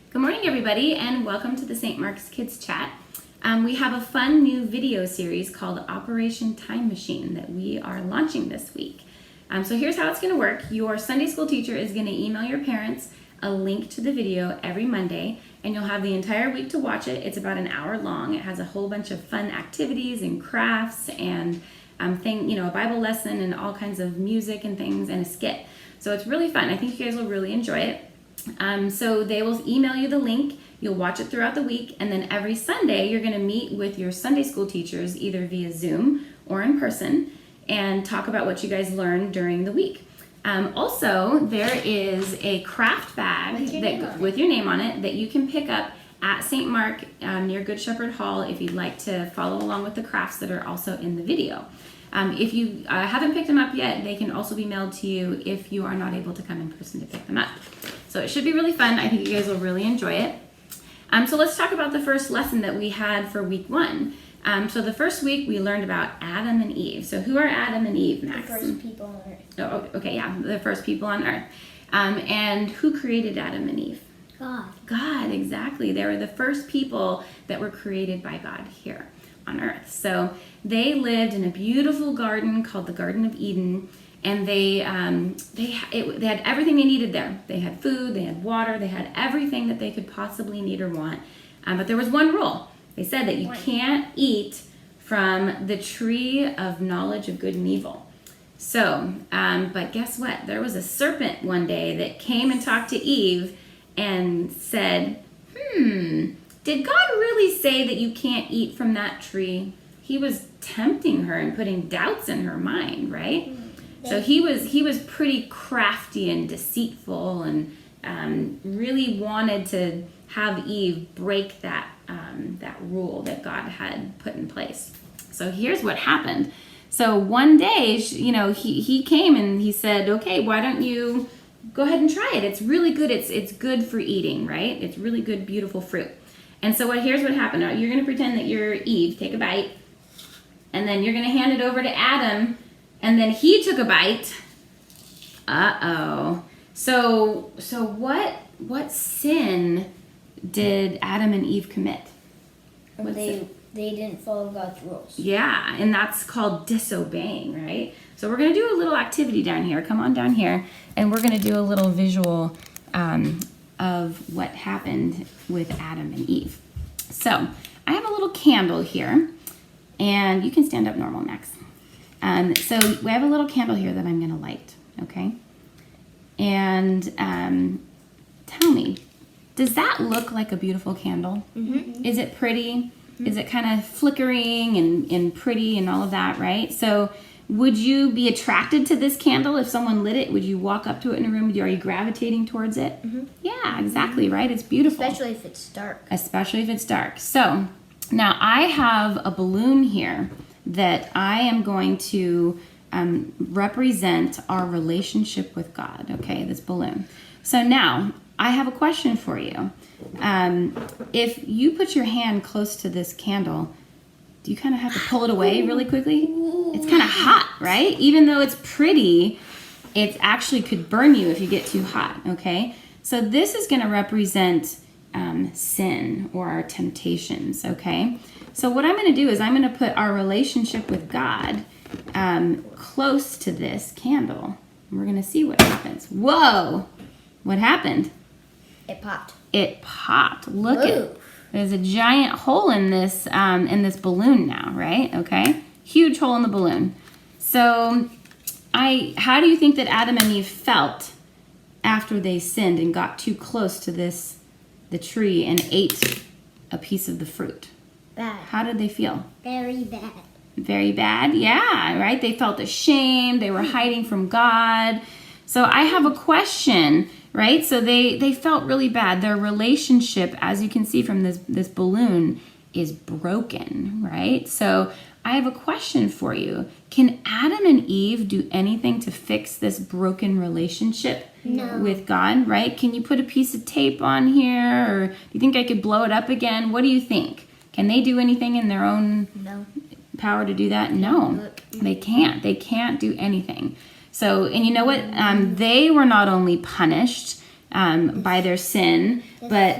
Good morning, everybody, and welcome to the St. Mark's Kids Chat. We have a fun new video series called Operation Time Machine that we are launching this week. So here's how it's going to work. Your Sunday school teacher is going to email your parents a link to the video every Monday, and you'll have the entire week to watch it. It's about an hour long. It has a whole bunch of fun activities and crafts and a Bible lesson and all kinds of music and things and a skit. So it's really fun. I think you guys will really enjoy it. So they will email you the link. You'll watch it throughout the week, and then every Sunday you're going to meet with your Sunday school teachers either via Zoom or in person and talk about what you guys learned during the week. Also, there is a craft bag with your name on it that you can pick up at St. Mark near Good Shepherd Hall if you'd like to follow along with the crafts that are also in the video. If you haven't picked them up yet, they can also be mailed to you if you are not able to come in person to pick them up. So it should be really fun. I think you guys will really enjoy it. So let's talk about the first lesson that we had for week 1. So the first week we learned about Adam and Eve. So who are Adam and Eve, Max? The first people on earth. Oh, okay, yeah, the first people on earth. And who created Adam and Eve? God. God, exactly. They were the first people that were created by God here on earth. So they lived in a beautiful garden called the Garden of Eden, and they had everything they needed there. They had food, they had water, they had everything that they could possibly need or want. But there was one rule. They said that you can't eat from the tree of knowledge of good and evil. So, but guess what? There was a serpent one day that came and talked to Eve and said, did God really say that you can't eat from that tree? He was tempting her and putting doubts in her mind, right? So he was pretty crafty and deceitful and really wanted to have Eve break that rule that God had put in place. So here's what happened. So one day, he came and he said, okay, why don't you go ahead and try it? It's really good. It's good for eating, right? It's really good, beautiful fruit. And so here's what happened. You're going to pretend that you're Eve. Take a bite. And then you're going to hand it over to Adam. And then he took a bite. Uh-oh. So what sin did Adam and Eve commit? They didn't follow God's rules. Yeah, and that's called disobeying, right? So we're going to do a little activity down here. Come on down here. And we're going to do a little visual of what happened with Adam and Eve. So I have a little candle here, and you can stand up normal, Max. So we have a little candle here that I'm going to light, okay? And tell me, does that look like a beautiful candle? Mm-hmm. Is it pretty? Mm-hmm. Is it kind of flickering and pretty and all of that, right? So would you be attracted to this candle if someone lit it? Would you walk up to it in a room? Are you gravitating towards it? Mm-hmm. Yeah, exactly, right? It's beautiful. Especially if it's dark. Especially if it's dark. So now I have a balloon here that I am going to represent our relationship with God, okay, this balloon. So now I have a question for you. If you put your hand close to this candle, do you kind of have to pull it away really quickly? It's kind of hot, right? Even though it's pretty, it actually could burn you if you get too hot, okay? So this is going to represent sin or our temptations, okay? So what I'm going to do is I'm going to put our relationship with God close to this candle. And we're going to see what happens. Whoa! What happened? It popped. It popped. Look at it. There's a giant hole in this balloon now, right? Okay? Huge hole in the balloon. So how do you think that Adam and Eve felt after they sinned and got too close to the tree and ate a piece of the fruit? Bad. How did they feel? Very bad. Very bad? Yeah, right? They felt ashamed. They were hiding from God. So I have a question, right? So they felt really bad. Their relationship, as you can see from this balloon, is broken, right? So I have a question for you. Can Adam and Eve do anything to fix this broken relationship with God, right? Can you put a piece of tape on here? Or do you think I could blow it up again? What do you think? Can they do anything in their own power to do that? No, they can't. They can't do anything. So, and you know what? They were not only punished, by their sin. But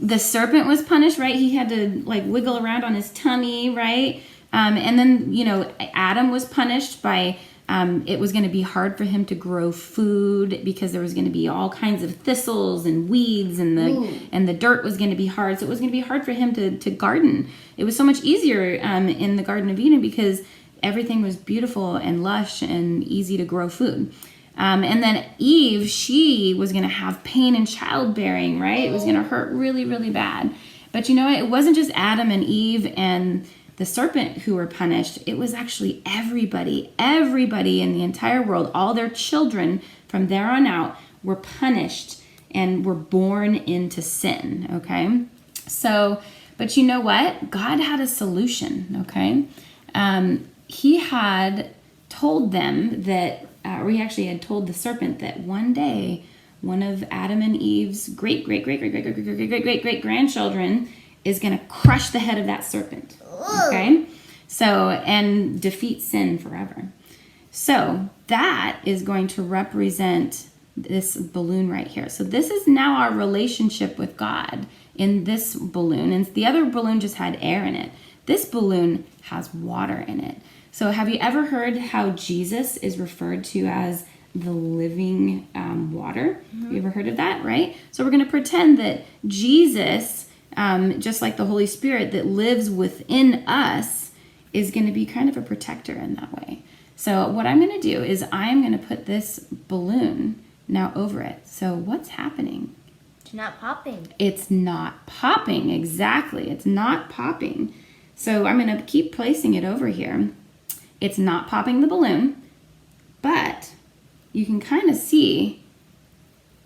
the serpent was punished, right? He had to like wiggle around on his tummy, right? And then, Adam was punished by, it was going to be hard for him to grow food because there was going to be all kinds of thistles and weeds, and the dirt was going to be hard. So it was going to be hard for him to garden. It was so much easier in the Garden of Eden because everything was beautiful and lush and easy to grow food. And then Eve, she was going to have pain in childbearing, right? It was going to hurt really, really bad. But it wasn't just Adam and Eve and the serpent who were punished. It was actually everybody in the entire world. All their children from there on out were punished and were born into sin, okay? So, but you know what? God had a solution, okay? He had told them that, or he actually had told the serpent that one day, one of Adam and Eve's great-great-great-great-great-great-great-great-grandchildren is going to crush the head of that serpent, okay? So, and defeat sin forever. So that is going to represent this balloon right here. So this is now our relationship with God in this balloon. And the other balloon just had air in it. This balloon has water in it. So have you ever heard how Jesus is referred to as the living water? Mm-hmm. You ever heard of that, right? So we're going to pretend that Jesus, just like the Holy Spirit that lives within us, is going to be kind of a protector in that way. So what I'm going to do is I'm going to put this balloon now over it. So what's happening? It's not popping. It's not popping, exactly. It's not popping. So I'm going to keep placing it over here. It's not popping the balloon, but you can kind of see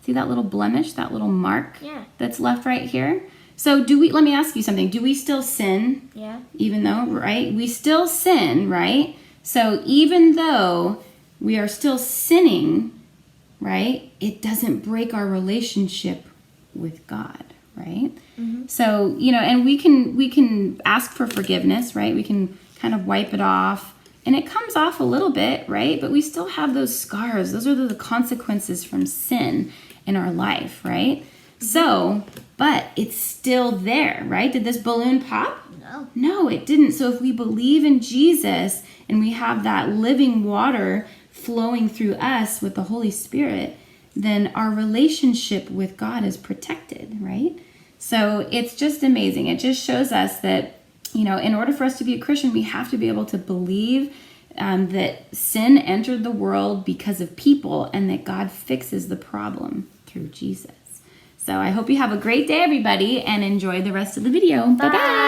that little blemish, that little mark that's left right here? So let me ask you something. Do we still sin? Yeah. Even though, right? We still sin, right? So even though we are still sinning, right? It doesn't break our relationship with God, right? Mm-hmm. So, and we can ask for forgiveness, right? We can kind of wipe it off. And it comes off a little bit, right? But we still have those scars. Those are the consequences from sin in our life, right? So, but it's still there, right? Did this balloon pop? No. No, it didn't. So if we believe in Jesus and we have that living water flowing through us with the Holy Spirit, then our relationship with God is protected, right? So it's just amazing. It just shows us that in order for us to be a Christian, we have to be able to believe that sin entered the world because of people and that God fixes the problem through Jesus. So I hope you have a great day, everybody, and enjoy the rest of the video. Bye-bye.